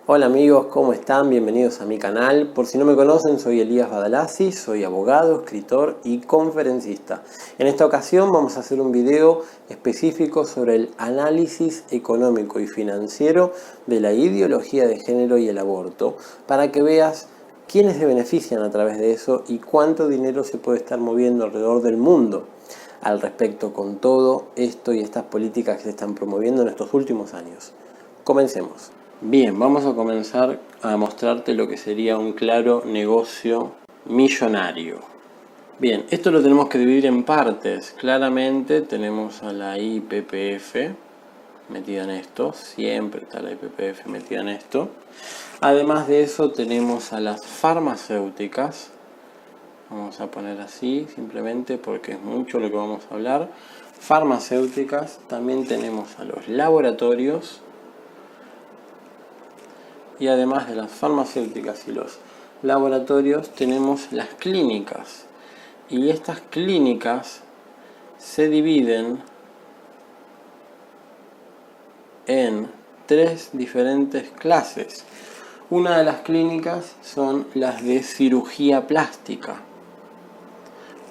Hola amigos, ¿cómo están? Bienvenidos a mi canal. Por si no me conocen, soy Elías Badalasi, soy abogado, escritor y conferencista. En esta ocasión vamos a hacer un video específico sobre el análisis económico y financiero de la ideología de género y el aborto, para que veas quiénes se benefician a través de eso y cuánto dinero se puede estar moviendo alrededor del mundo al respecto con todo esto y estas políticas que se están promoviendo en estos últimos años. Comencemos. Bien, vamos a comenzar a mostrarte lo que sería un claro negocio millonario. Bien, esto lo tenemos que dividir en partes. Claramente tenemos a la IPPF metida en esto, siempre está la IPPF metida en esto. Además de eso tenemos a las farmacéuticas. Vamos a poner así simplemente porque es mucho lo que vamos a hablar. Farmacéuticas, también tenemos a los laboratorios. Y además de las farmacéuticas y los laboratorios tenemos las clínicas. Y estas clínicas se dividen en tres diferentes clases. Una de las clínicas son las de cirugía plástica.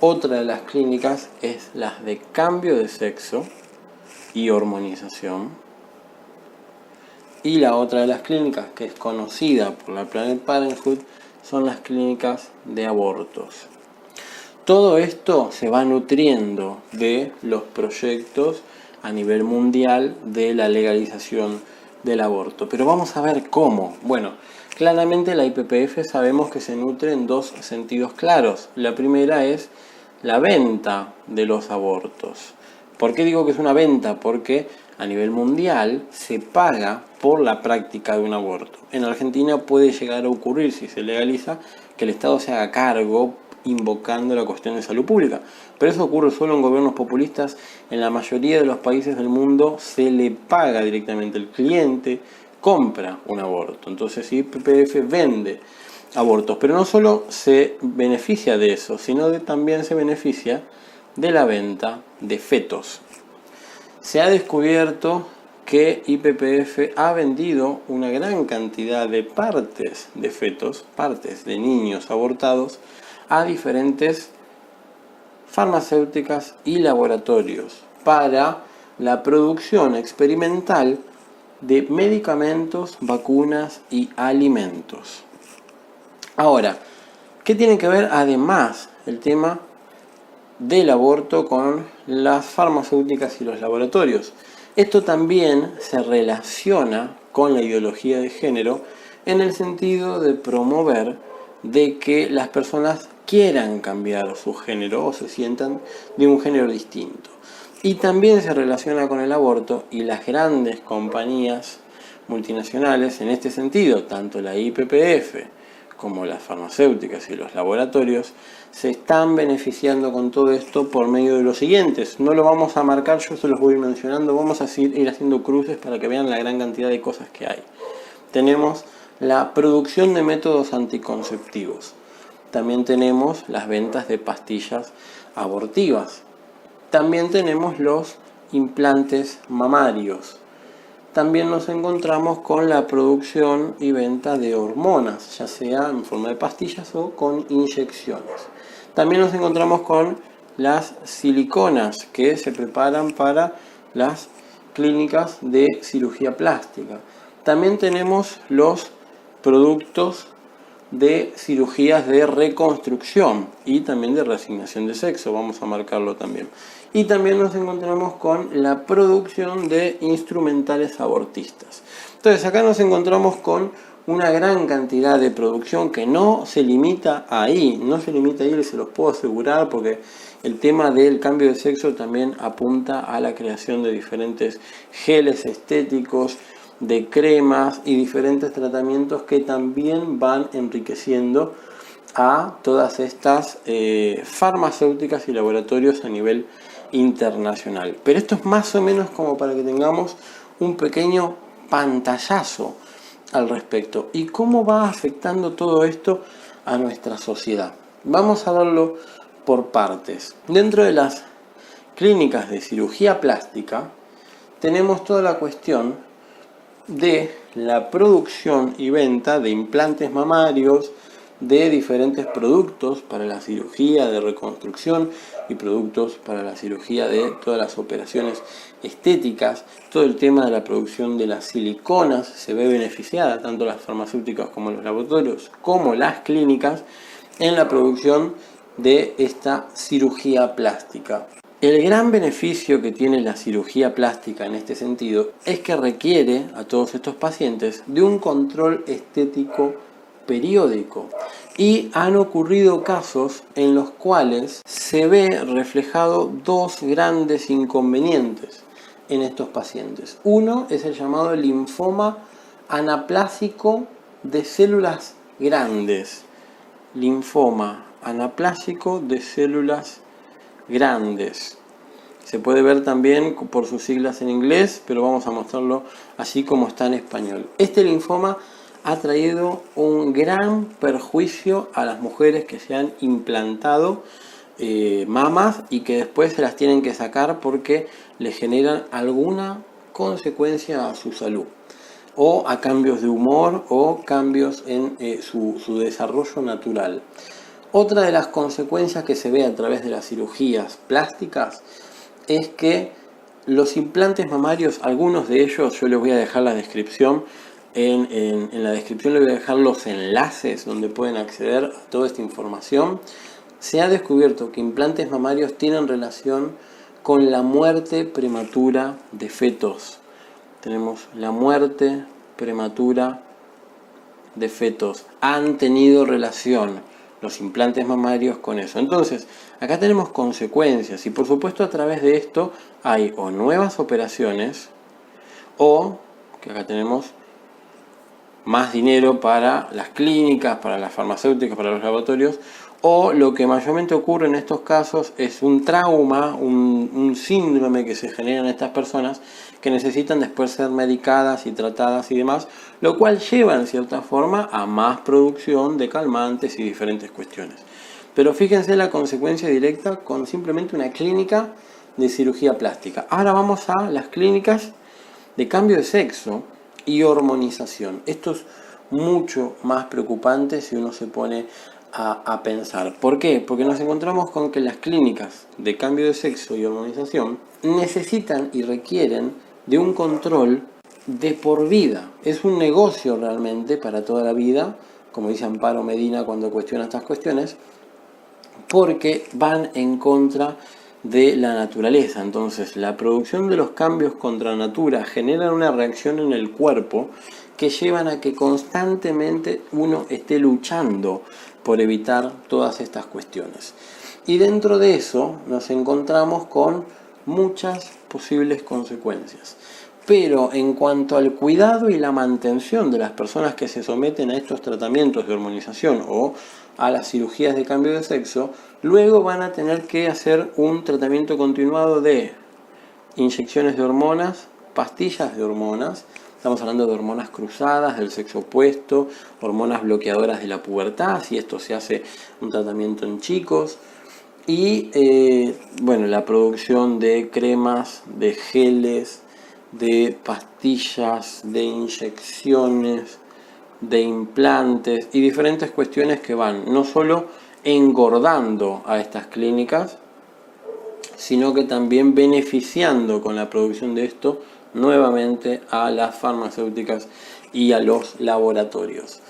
Otra de las clínicas es las de cambio de sexo y hormonización. Y la otra de las clínicas, que es conocida por la Planned Parenthood, son las clínicas de abortos. Todo esto se va nutriendo de los proyectos a nivel mundial de la legalización del aborto. Pero vamos a ver cómo. Bueno, claramente la IPPF sabemos que se nutre en dos sentidos claros. La primera es la venta de los abortos. ¿Por qué digo que es una venta? Porque a nivel mundial se paga por la práctica de un aborto. En Argentina puede llegar a ocurrir, si se legaliza, que el Estado se haga cargo invocando la cuestión de salud pública. Pero eso ocurre solo en gobiernos populistas. En la mayoría de los países del mundo se le paga directamente. El cliente compra un aborto. Entonces IPPF vende abortos. Pero no solo se beneficia de eso, sino también se beneficia de la venta de fetos. Se ha descubierto que IPPF ha vendido una gran cantidad de partes de fetos, partes de niños abortados, a diferentes farmacéuticas y laboratorios para la producción experimental de medicamentos, vacunas y alimentos. Ahora, ¿qué tiene que ver además el tema del aborto con las farmacéuticas y los laboratorios? Esto también se relaciona con la ideología de género en el sentido de promover de que las personas quieran cambiar su género o se sientan de un género distinto. Y también se relaciona con el aborto y las grandes compañías multinacionales en este sentido, tanto la IPPF como las farmacéuticas y los laboratorios, se están beneficiando con todo esto por medio de los siguientes. No lo vamos a marcar, yo se los voy a ir mencionando, vamos a ir haciendo cruces para que vean la gran cantidad de cosas que hay. Tenemos la producción de métodos anticonceptivos. También tenemos las ventas de pastillas abortivas. También tenemos los implantes mamarios. También nos encontramos con la producción y venta de hormonas, ya sea en forma de pastillas o con inyecciones. También nos encontramos con las siliconas que se preparan para las clínicas de cirugía plástica. También tenemos los productos de cirugías de reconstrucción y también de reasignación de sexo, vamos a marcarlo también. Y también nos encontramos con la producción de instrumentales abortistas. Entonces acá nos encontramos con una gran cantidad de producción que no se limita ahí, se los puedo asegurar, porque el tema del cambio de sexo también apunta a la creación de diferentes geles estéticos, de cremas y diferentes tratamientos que también van enriqueciendo a todas estas farmacéuticas y laboratorios a nivel internacional. Pero esto es más o menos como para que tengamos un pequeño pantallazo al respecto. ¿Y cómo va afectando todo esto a nuestra sociedad? Vamos a verlo por partes. Dentro de las clínicas de cirugía plástica tenemos toda la cuestión de la producción y venta de implantes mamarios, de diferentes productos para la cirugía de reconstrucción y productos para la cirugía de todas las operaciones estéticas. Todo el tema de la producción de las siliconas se ve beneficiada, tanto las farmacéuticas como los laboratorios, como las clínicas, en la producción de esta cirugía plástica. El gran beneficio que tiene la cirugía plástica en este sentido es que requiere a todos estos pacientes de un control estético periódico, y han ocurrido casos en los cuales se ve reflejado dos grandes inconvenientes en estos pacientes. Uno es el llamado linfoma anaplásico de células grandes. Linfoma anaplásico de células grandes. Se puede ver también por sus siglas en inglés, pero vamos a mostrarlo así como está en español. Este linfoma ha traído un gran perjuicio a las mujeres que se han implantado mamas y que después se las tienen que sacar porque les generan alguna consecuencia a su salud, o a cambios de humor o cambios en su desarrollo natural. Otra de las consecuencias que se ve a través de las cirugías plásticas es que los implantes mamarios, algunos de ellos, yo les voy a dejar la descripción, en la descripción les voy a dejar los enlaces donde pueden acceder a toda esta información. Se ha descubierto que implantes mamarios tienen relación con la muerte prematura de fetos. Tenemos la muerte prematura de fetos. Han tenido relación los implantes mamarios con eso. Entonces, acá tenemos consecuencias y por supuesto a través de esto hay o nuevas operaciones o, que acá tenemos, más dinero para las clínicas, para las farmacéuticas, para los laboratorios, o lo que mayormente ocurre en estos casos es un trauma, un síndrome que se genera en estas personas que necesitan después ser medicadas y tratadas y demás, lo cual lleva en cierta forma a más producción de calmantes y diferentes cuestiones. Pero fíjense la consecuencia directa con simplemente una clínica de cirugía plástica. Ahora vamos a las clínicas de cambio de sexo y hormonización. Esto es mucho más preocupante si uno se pone a pensar. ¿Por qué? Porque nos encontramos con que las clínicas de cambio de sexo y hormonización necesitan y requieren de un control de por vida. Es un negocio realmente para toda la vida, como dice Amparo Medina cuando cuestiona estas cuestiones, porque van en contra de la naturaleza. Entonces, la producción de los cambios contra natura generan una reacción en el cuerpo que llevan a que constantemente uno esté luchando por evitar todas estas cuestiones. Y dentro de eso nos encontramos con muchas posibles consecuencias. Pero en cuanto al cuidado y la mantención de las personas que se someten a estos tratamientos de hormonización o a las cirugías de cambio de sexo, luego van a tener que hacer un tratamiento continuado de inyecciones de hormonas, pastillas de hormonas, estamos hablando de hormonas cruzadas del sexo opuesto, hormonas bloqueadoras de la pubertad, si esto se hace un tratamiento en chicos, y la producción de cremas, de geles, de pastillas, de inyecciones, de implantes y diferentes cuestiones que van no solo engordando a estas clínicas, sino que también beneficiando con la producción de esto nuevamente a las farmacéuticas y a los laboratorios.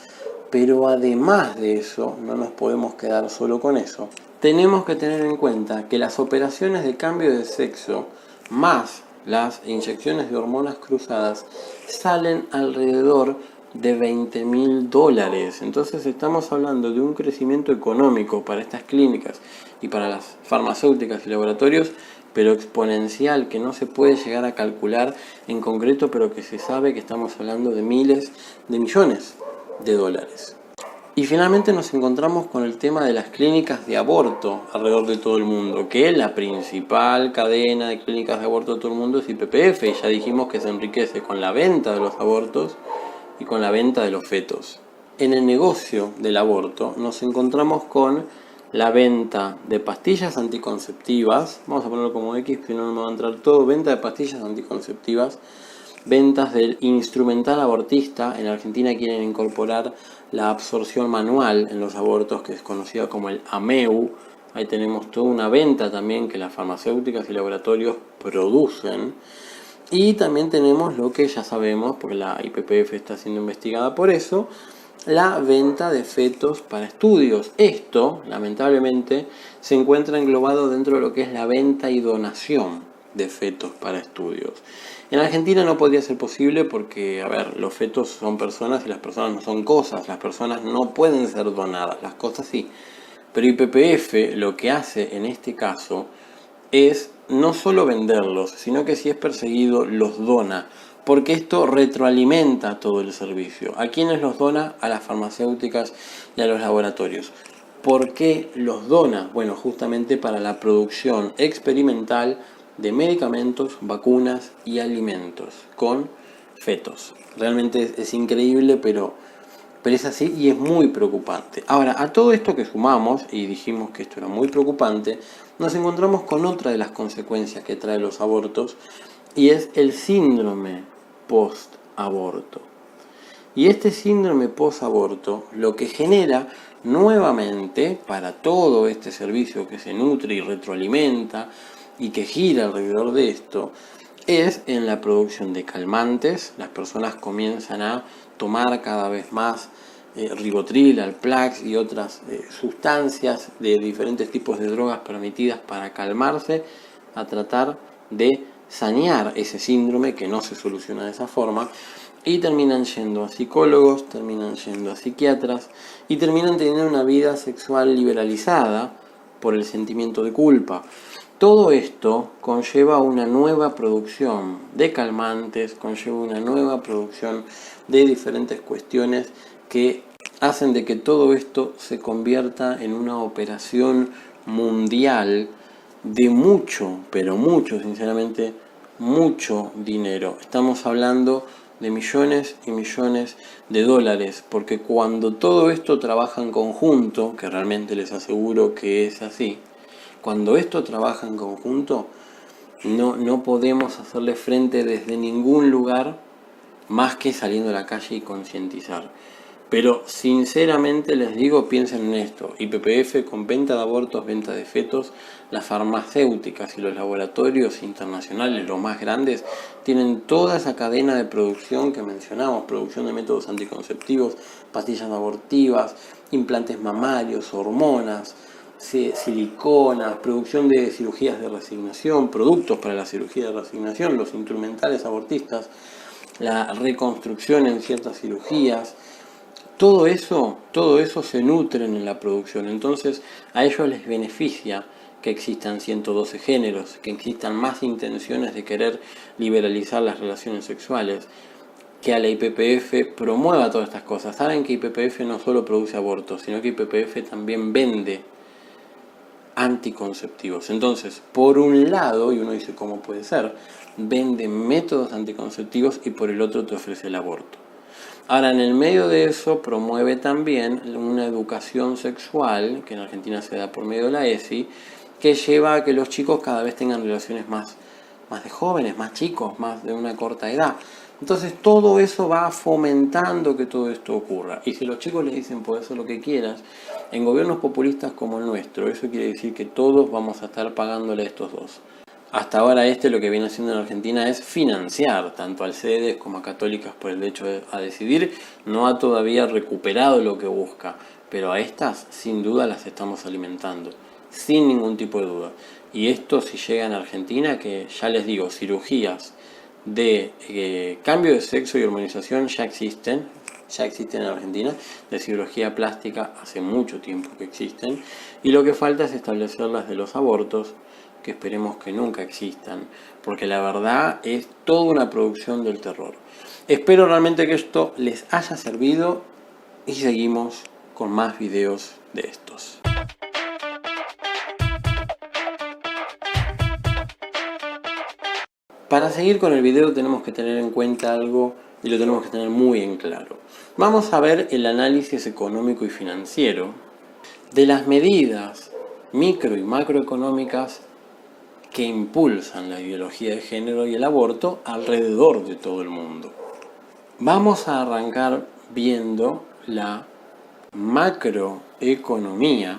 Pero además de eso, no nos podemos quedar solo con eso. Tenemos que tener en cuenta que las operaciones de cambio de sexo más las inyecciones de hormonas cruzadas salen alrededor de $20.000. Entonces estamos hablando de un crecimiento económico para estas clínicas y para las farmacéuticas y laboratorios, pero exponencial, que no se puede llegar a calcular en concreto, pero que se sabe que estamos hablando de miles de millones de dólares. Y finalmente nos encontramos con el tema de las clínicas de aborto alrededor de todo el mundo, que la principal cadena de clínicas de aborto de todo el mundo es YPF, y ya dijimos que se enriquece con la venta de los abortos y con la venta de los fetos. En el negocio del aborto nos encontramos con la venta de pastillas anticonceptivas, vamos a ponerlo como X, si no me va a entrar todo, venta de pastillas anticonceptivas, ventas del instrumental abortista. En Argentina quieren incorporar la absorción manual en los abortos, que es conocida como el AMEU. Ahí tenemos toda una venta también que las farmacéuticas y laboratorios producen. Y también tenemos lo que ya sabemos, porque la IPPF está siendo investigada por eso, la venta de fetos para estudios. Esto, lamentablemente, se encuentra englobado dentro de lo que es la venta y donación de fetos para estudios. En Argentina no podría ser posible porque, a ver, los fetos son personas y las personas no son cosas. Las personas no pueden ser donadas, las cosas sí. Pero IPPF lo que hace en este caso es no solo venderlos, sino que si es perseguido los dona, porque esto retroalimenta todo el servicio. ¿A quiénes los dona? A las farmacéuticas y a los laboratorios. ¿Por qué los dona? Bueno, justamente para la producción experimental de medicamentos, vacunas y alimentos con fetos. Realmente es increíble, pero es así y es muy preocupante. Ahora, a todo esto que sumamos, y dijimos que esto era muy preocupante, nos encontramos con otra de las consecuencias que trae los abortos, y es el síndrome post-aborto. Y este síndrome post-aborto lo que genera nuevamente para todo este servicio que se nutre y retroalimenta y que gira alrededor de esto, es en la producción de calmantes. Las personas comienzan a tomar cada vez más Ribotril, Alplax y otras sustancias de diferentes tipos de drogas permitidas para calmarse, a tratar de sanear ese síndrome que no se soluciona de esa forma, y terminan yendo a psicólogos, terminan yendo a psiquiatras y terminan teniendo una vida sexual liberalizada por el sentimiento de culpa. Todo esto conlleva una nueva producción de calmantes, conlleva una nueva producción de diferentes cuestiones que hacen de que todo esto se convierta en una operación mundial de mucho, pero mucho, sinceramente, mucho dinero. Estamos hablando de millones y millones de dólares, porque cuando todo esto trabaja en conjunto, que realmente les aseguro que es así, cuando esto trabaja en conjunto, no podemos hacerle frente desde ningún lugar más que saliendo a la calle y concientizar. Pero sinceramente les digo, piensen en esto: IPPF con venta de abortos, venta de fetos, las farmacéuticas y los laboratorios internacionales, los más grandes, tienen toda esa cadena de producción que mencionamos: producción de métodos anticonceptivos, pastillas abortivas, implantes mamarios, hormonas, siliconas, producción de cirugías de reasignación, productos para la cirugía de reasignación, los instrumentales abortistas, la reconstrucción en ciertas cirugías. Todo eso se nutren en la producción. Entonces a ellos les beneficia que existan 112 géneros, que existan más intenciones de querer liberalizar las relaciones sexuales, que a la IPPF promueva todas estas cosas. Saben que IPPF no solo produce abortos, sino que IPPF también vende anticonceptivos. Entonces, por un lado, y uno dice, ¿cómo puede ser?, vende métodos anticonceptivos y por el otro te ofrece el aborto. Ahora, en el medio de eso, promueve también una educación sexual, que en Argentina se da por medio de la ESI, que lleva a que los chicos cada vez tengan relaciones más de jóvenes, más chicos, más de una corta edad. Entonces todo eso va fomentando que todo esto ocurra. Y si los chicos les dicen, puedes hacer lo que quieras, en gobiernos populistas como el nuestro, eso quiere decir que todos vamos a estar pagándole a estos dos. Hasta ahora lo que viene haciendo en Argentina es financiar tanto al CEDES como a Católicas por el derecho a decidir. No ha todavía recuperado lo que busca, pero a estas sin duda las estamos alimentando, sin ningún tipo de duda. Y esto si llega en Argentina, que ya les digo, cirugías de cambio de sexo y hormonización ya existen en Argentina, de cirugía plástica hace mucho tiempo que existen, y lo que falta es establecer las de los abortos, que esperemos que nunca existan, porque la verdad es toda una producción del terror. Espero realmente que esto les haya servido y seguimos con más videos de estos. Para seguir con el video tenemos que tener en cuenta algo y lo tenemos que tener muy en claro. Vamos a ver el análisis económico y financiero de las medidas micro y macroeconómicas que impulsan la ideología de género y el aborto alrededor de todo el mundo. Vamos a arrancar viendo la macroeconomía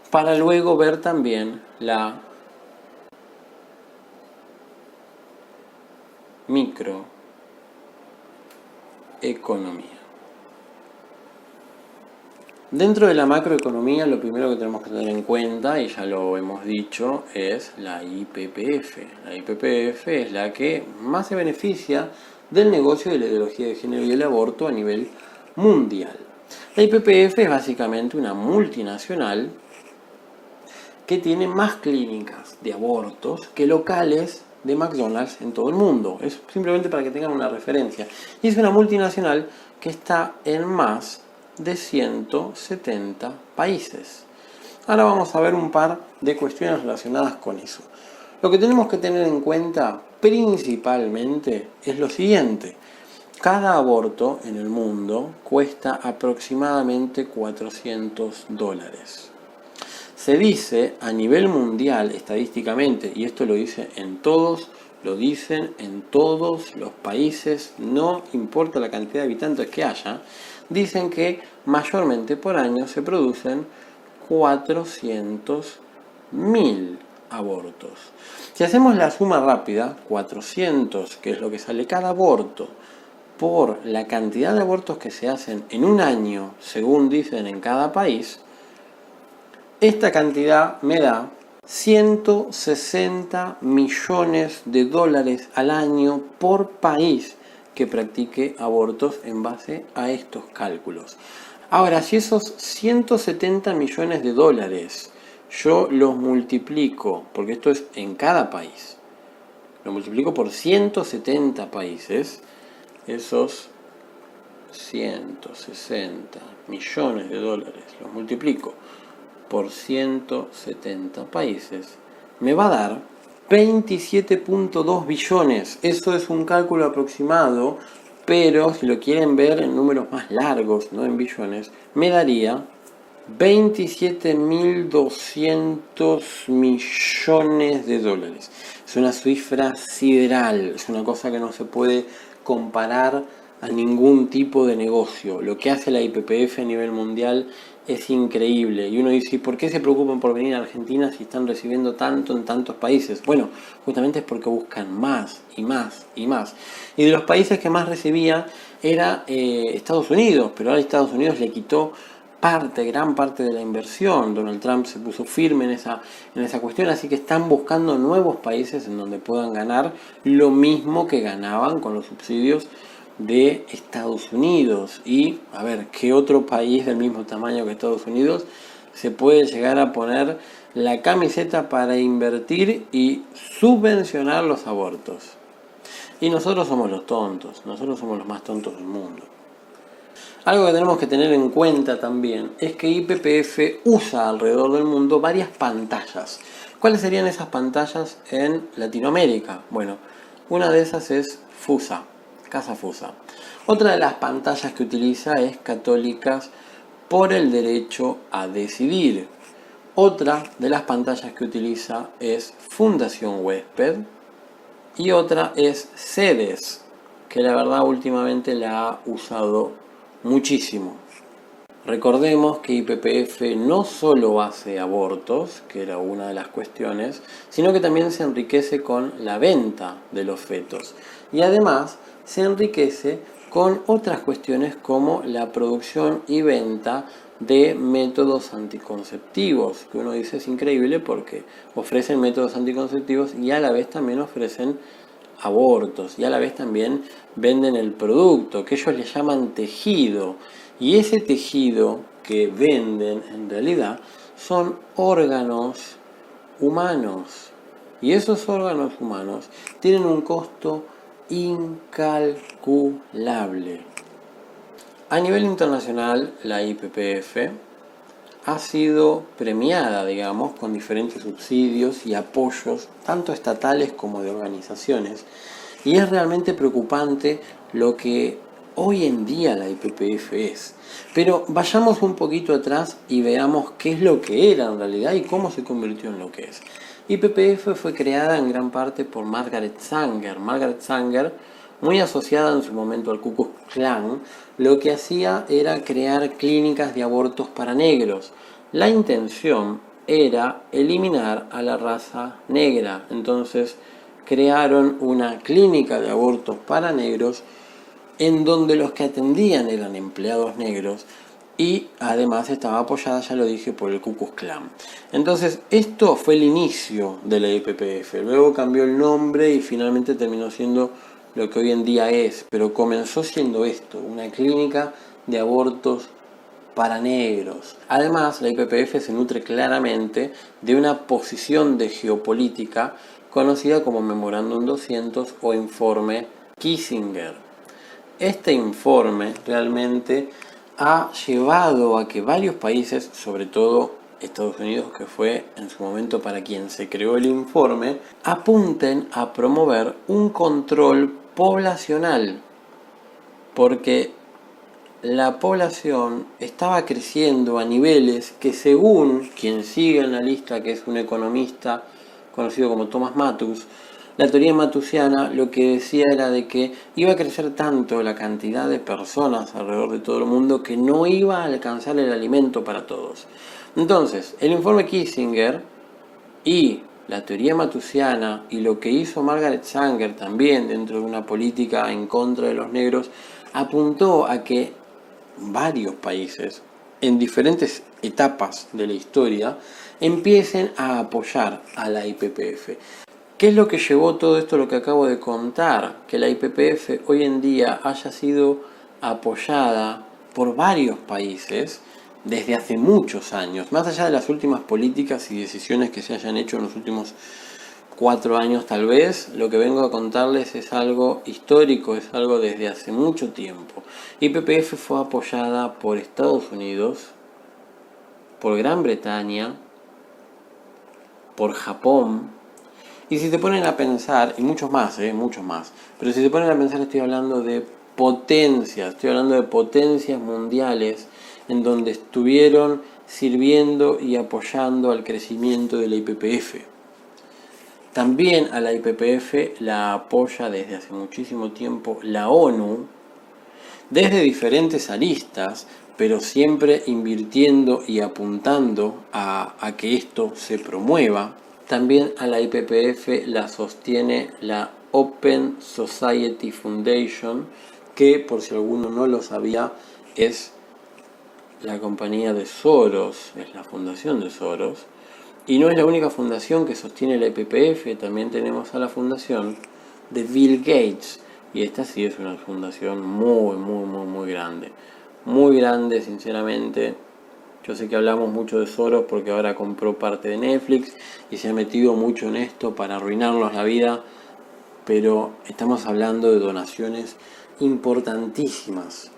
para luego ver también la microeconomía. Dentro de la macroeconomía, lo primero que tenemos que tener en cuenta, y ya lo hemos dicho, es la IPPF. La IPPF es la que más se beneficia del negocio de la ideología de género y el aborto a nivel mundial. La IPPF es básicamente una multinacional que tiene más clínicas de abortos que locales de McDonald's en todo el mundo. Es simplemente para que tengan una referencia. Y es una multinacional que está en más de 170 países. Ahora vamos a ver un par de cuestiones relacionadas con eso. Lo que tenemos que tener en cuenta principalmente es lo siguiente. Cada aborto en el mundo cuesta aproximadamente $400. Se dice a nivel mundial estadísticamente, y esto lo dicen en todos los países, no importa la cantidad de habitantes que haya, dicen que mayormente por año se producen 400.000 abortos. Si hacemos la suma rápida, 400, que es lo que sale cada aborto, por la cantidad de abortos que se hacen en un año, según dicen en cada país, esta cantidad me da 160 millones de dólares al año por país que practique abortos en base a estos cálculos. Ahora, si esos 170 millones de dólares yo los multiplico, porque esto es en cada país, lo multiplico por 170 países, esos 160 millones de dólares los multiplico por 170 países, me va a dar 27.2 billones. Eso es un cálculo aproximado, pero si lo quieren ver en números más largos, no en billones, me daría 27.200 millones de dólares. Es una cifra sideral, es una cosa que no se puede comparar a ningún tipo de negocio. Lo que hace la IPPF a nivel mundial es increíble. Y uno dice, ¿por qué se preocupan por venir a Argentina si están recibiendo tanto en tantos países? Bueno, justamente es porque buscan más y más y más. Y de los países que más recibía era Estados Unidos, pero ahora Estados Unidos le quitó gran parte de la inversión. Donald Trump se puso firme en esa cuestión, así que están buscando nuevos países en donde puedan ganar lo mismo que ganaban con los subsidios de Estados Unidos. Y a ver, ¿qué otro país del mismo tamaño que Estados Unidos se puede llegar a poner la camiseta para invertir y subvencionar los abortos? Y nosotros somos los tontos, nosotros somos los más tontos del mundo. Algo que tenemos que tener en cuenta también es que IPPF usa alrededor del mundo varias pantallas. ¿Cuáles serían esas pantallas en Latinoamérica? Bueno, una de esas es FUSA, Casa FUSA. Otra de las pantallas que utiliza es Católicas por el Derecho a Decidir. Otra de las pantallas que utiliza es Fundación Huésped. Y otra es CEDES, que la verdad últimamente la ha usado muchísimo. Recordemos que IPPF no solo hace abortos, que era una de las cuestiones, sino que también se enriquece con la venta de los fetos. Y además se enriquece con otras cuestiones como la producción y venta de métodos anticonceptivos, que uno dice es increíble porque ofrecen métodos anticonceptivos y a la vez también ofrecen abortos, y a la vez también venden el producto que ellos le llaman tejido, y ese tejido que venden en realidad son órganos humanos, y esos órganos humanos tienen un costo incalculable. A nivel internacional, la IPPF ha sido premiada, digamos, con diferentes subsidios y apoyos, tanto estatales como de organizaciones. Y es realmente preocupante lo que hoy en día la IPPF es. Pero vayamos un poquito atrás y veamos qué es lo que era en realidad y cómo se convirtió en lo que es. YPF fue creada en gran parte por Margaret Sanger. Margaret Sanger, muy asociada en su momento al Ku Klux Klan, lo que hacía era crear clínicas de abortos para negros. La intención era eliminar a la raza negra. Entonces crearon una clínica de abortos para negros en donde los que atendían eran empleados negros y además estaba apoyada, ya lo dije, por el Ku Klux Klan. Entonces esto fue el inicio de la YPF. Luego cambió el nombre y finalmente terminó siendo lo que hoy en día es, pero comenzó siendo esto, una clínica de abortos para negros. Además, la YPF se nutre claramente de una posición de geopolítica conocida como Memorándum 200 o Informe Kissinger. Este informe realmente ha llevado a que varios países, sobre todo Estados Unidos, que fue en su momento para quien se creó el informe, apunten a promover un control poblacional, porque la población estaba creciendo a niveles que, según quien sigue en la lista, que es un economista conocido como Thomas Malthus, la teoría malthusiana lo que decía era de que iba a crecer tanto la cantidad de personas alrededor de todo el mundo que no iba a alcanzar el alimento para todos. Entonces, el informe Kissinger y la teoría malthusiana y lo que hizo Margaret Sanger también dentro de una política en contra de los negros apuntó a que varios países en diferentes etapas de la historia empiecen a apoyar a la YPF. ¿Qué es lo que llevó todo esto, lo que acabo de contar? Que la YPF hoy en día haya sido apoyada por varios países desde hace muchos años, más allá de las últimas políticas y decisiones que se hayan hecho en los últimos 4 años tal vez. Lo que vengo a contarles es algo histórico, es algo desde hace mucho tiempo. YPF fue apoyada por Estados Unidos, por Gran Bretaña, por Japón, y si te ponen a pensar, y muchos más, pero si te ponen a pensar estoy hablando de potencias mundiales en donde estuvieron sirviendo y apoyando al crecimiento de la YPF. También a la YPF la apoya desde hace muchísimo tiempo la ONU, desde diferentes aristas, pero siempre invirtiendo y apuntando a que esto se promueva. También a la YPF la sostiene la Open Society Foundation, que por si alguno no lo sabía es la compañía de Soros, es la fundación de Soros. Y no es la única fundación que sostiene la YPF, también tenemos a la fundación de Bill Gates. Y esta sí es una fundación muy grande. Muy grande, sinceramente. Yo sé que hablamos mucho de Soros porque ahora compró parte de Netflix y se ha metido mucho en esto para arruinarnos la vida. Pero estamos hablando de donaciones importantísimas.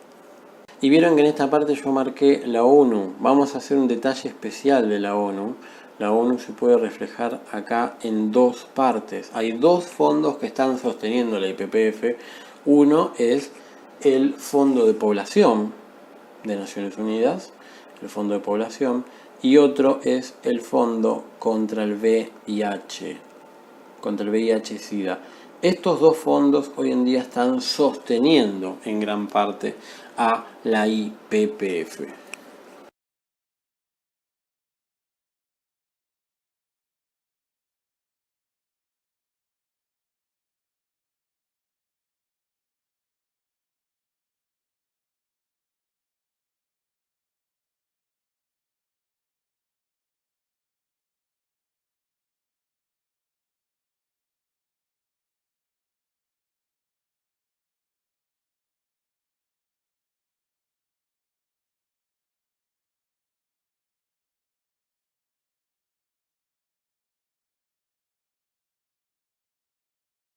Y vieron que en esta parte yo marqué la ONU. Vamos a hacer un detalle especial de la ONU. La ONU se puede reflejar acá en dos partes. Hay dos fondos que están sosteniendo la YPF. Uno es el Fondo de Población de Naciones Unidas, el Fondo de Población, y otro es el Fondo contra el VIH, contra el VIH-Sida. Estos dos fondos hoy en día están sosteniendo en gran parte a la YPF.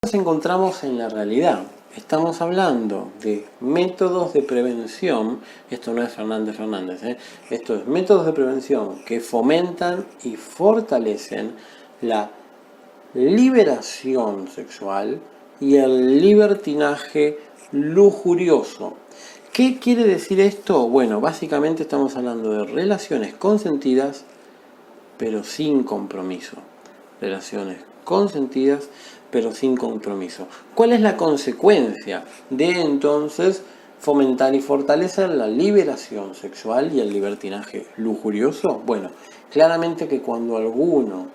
Nos encontramos en la realidad. Estamos hablando de métodos de prevención, esto no es Fernández, esto es métodos de prevención que fomentan y fortalecen la liberación sexual y el libertinaje lujurioso. ¿Qué quiere decir esto? Bueno, básicamente estamos hablando de relaciones consentidas, pero sin compromiso. relaciones consentidas, pero sin compromiso. ¿Cuál es la consecuencia de entonces fomentar y fortalecer la liberación sexual y el libertinaje lujurioso? Bueno, claramente que cuando alguno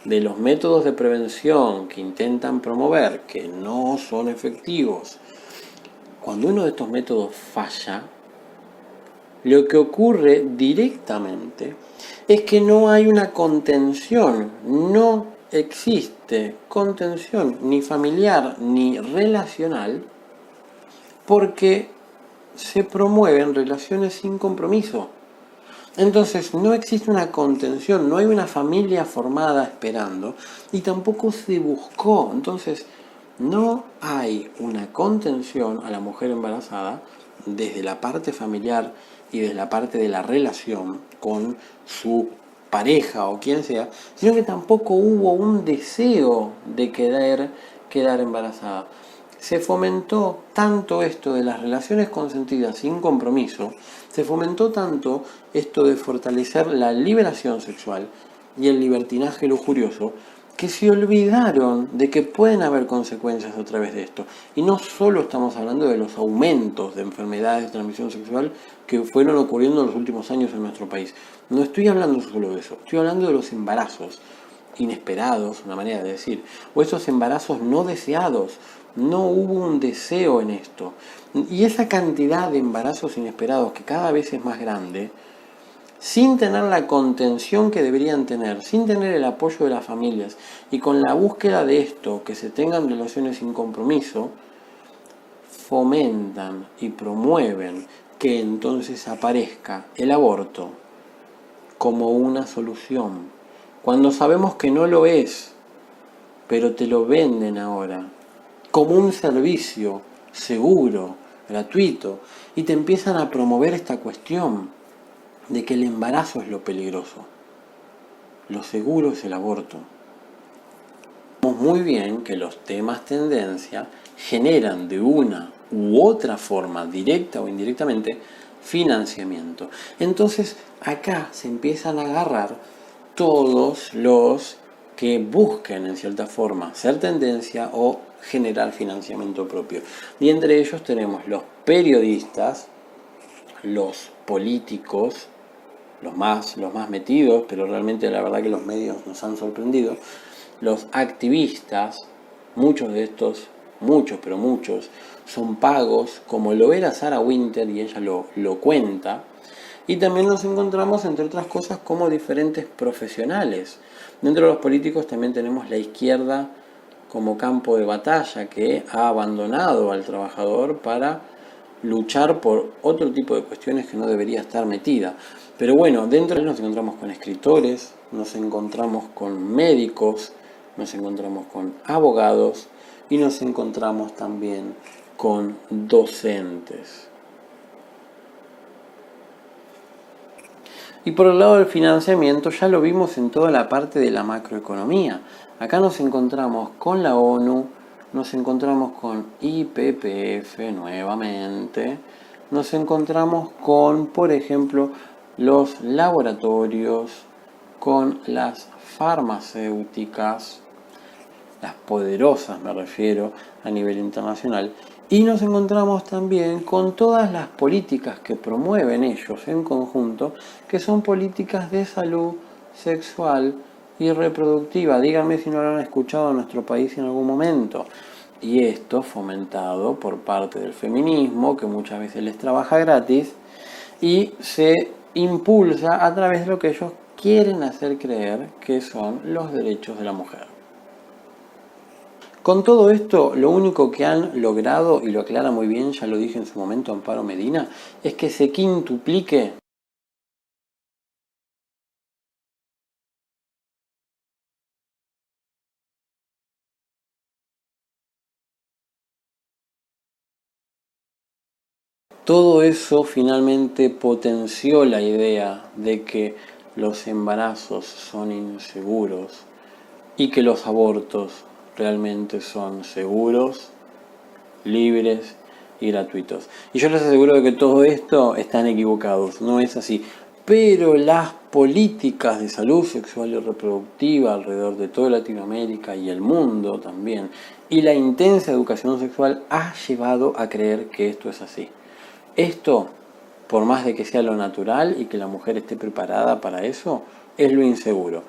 de los métodos de prevención que intentan promover, que no son efectivos, cuando uno de estos métodos falla, lo que ocurre directamente es que no hay una contención, no existe contención ni familiar ni relacional, porque se promueven relaciones sin compromiso. Entonces no existe una contención, no hay una familia formada esperando y tampoco se buscó. Entonces no hay una contención a la mujer embarazada desde la parte familiar y desde la parte de la relación con su pareja o quien sea, sino que tampoco hubo un deseo de quedar embarazada. Se fomentó tanto esto de las relaciones consentidas sin compromiso, se fomentó tanto esto de fortalecer la liberación sexual y el libertinaje lujurioso, que se olvidaron de que pueden haber consecuencias a través de esto. Y no solo estamos hablando de los aumentos de enfermedades de transmisión sexual que fueron ocurriendo en los últimos años en nuestro país. No estoy hablando solo de eso, estoy hablando de los embarazos inesperados, una manera de decir, o esos embarazos no deseados. No hubo un deseo en esto. Y esa cantidad de embarazos inesperados, que cada vez es más grande, sin tener la contención que deberían tener, sin tener el apoyo de las familias y con la búsqueda de esto, que se tengan relaciones sin compromiso, fomentan y promueven que entonces aparezca el aborto como una solución, cuando sabemos que no lo es, pero te lo venden ahora como un servicio seguro, gratuito, y te empiezan a promover esta cuestión de que el embarazo es lo peligroso, lo seguro es el aborto. Sabemos muy bien que los temas tendencia generan de una u otra forma, directa o indirectamente, financiamiento. Entonces acá se empiezan a agarrar todos los que busquen en cierta forma ser tendencia o generar financiamiento propio. Y entre ellos tenemos los periodistas, los políticos, los más metidos, pero realmente la verdad que los medios nos han sorprendido, los activistas, muchos de estos, pero muchos, son pagos, como lo era Sarah Winter y ella lo cuenta. Y también nos encontramos, entre otras cosas, como diferentes profesionales. Dentro de los políticos también tenemos la izquierda como campo de batalla, que ha abandonado al trabajador para luchar por otro tipo de cuestiones que no debería estar metida. Pero bueno, dentro de él nos encontramos con escritores, nos encontramos con médicos, nos encontramos con abogados y nos encontramos también con docentes. Y por el lado del financiamiento ya lo vimos en toda la parte de la macroeconomía. Acá nos encontramos con la ONU, nos encontramos con IPPF nuevamente, nos encontramos con, por ejemplo, los laboratorios, con las farmacéuticas, las poderosas me refiero a nivel internacional, y nos encontramos también con todas las políticas que promueven ellos en conjunto, que son políticas de salud sexual y reproductiva. Díganme si no lo han escuchado en nuestro país en algún momento. Y esto fomentado por parte del feminismo, que muchas veces les trabaja gratis, y se impulsa a través de lo que ellos quieren hacer creer que son los derechos de la mujer. Con todo esto, lo único que han logrado, y lo aclara muy bien, ya lo dije en su momento Amparo Medina, es que se quintuplique todo eso. Finalmente potenció la idea de que los embarazos son inseguros y que los abortos realmente son seguros, libres y gratuitos. Y yo les aseguro de que todo esto están equivocados, no es así. Pero las políticas de salud sexual y reproductiva alrededor de toda Latinoamérica y el mundo también, y la intensa educación sexual ha llevado a creer que esto es así. Esto, por más de que sea lo natural y que la mujer esté preparada para eso, es lo inseguro.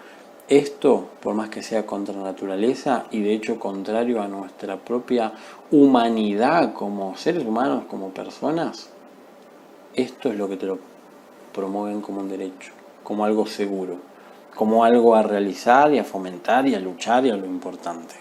Esto, por más que sea contra la naturaleza y de hecho contrario a nuestra propia humanidad como seres humanos, como personas, esto es lo que te lo promueven como un derecho, como algo seguro, como algo a realizar y a fomentar y a luchar y a lo importante.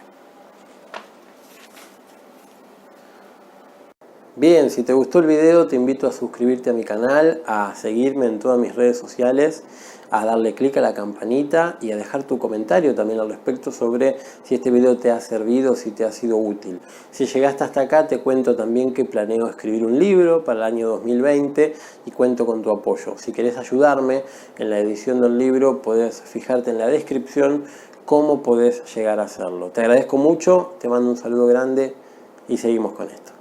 Bien, si te gustó el video te invito a suscribirte a mi canal, a seguirme en todas mis redes sociales, a darle clic a la campanita y a dejar tu comentario también al respecto sobre si este video te ha servido, si te ha sido útil. Si llegaste hasta acá te cuento también que planeo escribir un libro para el año 2020 y cuento con tu apoyo. Si querés ayudarme en la edición del libro podés fijarte en la descripción cómo podés llegar a hacerlo. Te agradezco mucho, te mando un saludo grande y seguimos con esto.